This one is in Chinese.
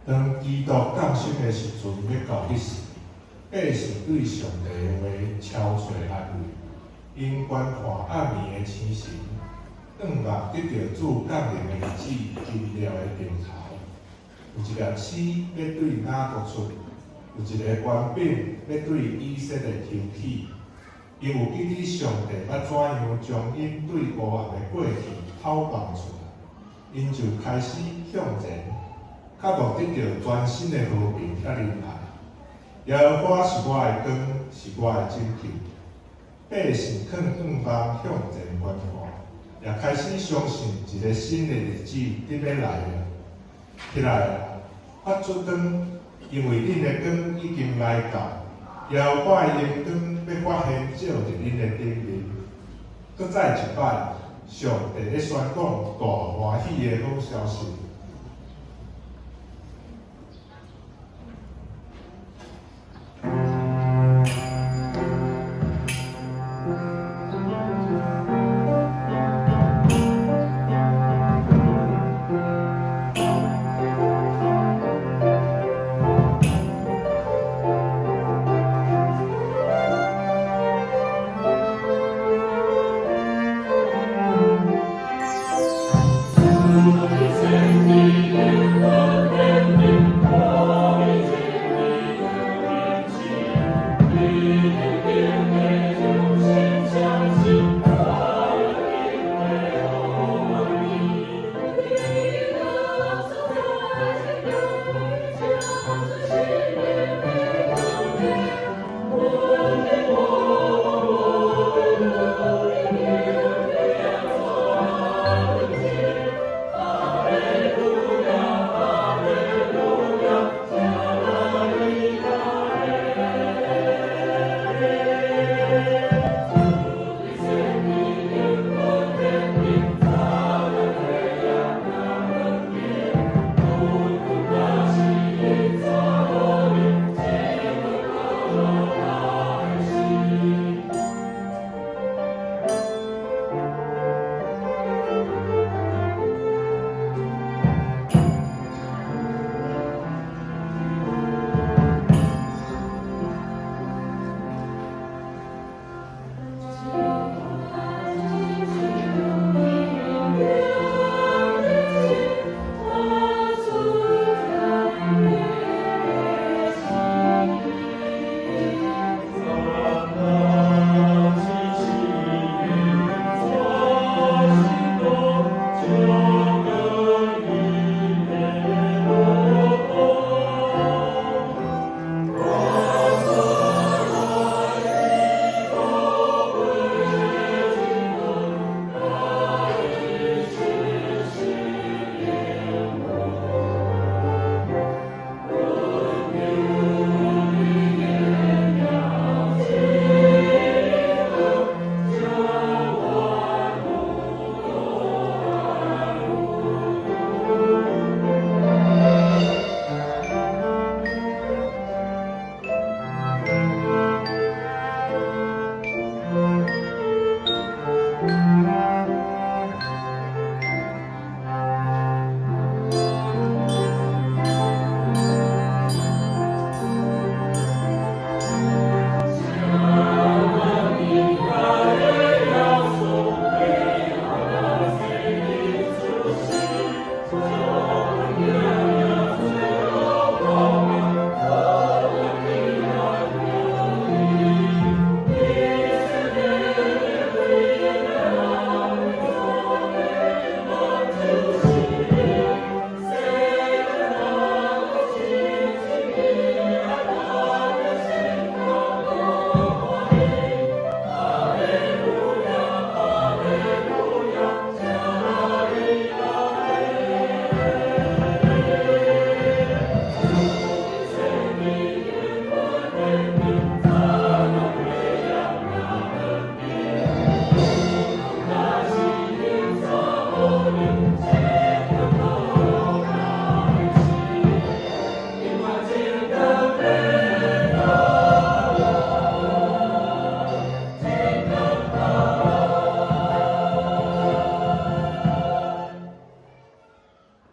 当基督降生的时阵要到迄时，百姓对上帝的话超找安慰，因观看暗暝的星辰，转目得到主降临的日子奇妙的镜头。有一粒星要对哪国出，有一个官兵要对以色列挑起，因有记得上帝要怎样将因对乌暗的过去透放出来，因就开始向前。较无得到全新的和平甲仁爱。耶和华是我的光，是我的拯救。百姓肯仰望向前观看，也开始相信一个新的日子得要来了。起来啊，发出光，因为恁的光已经来到。耶和华的阳光要发现照伫恁的顶面。搁再一摆，上帝咧宣讲大欢喜的好消息。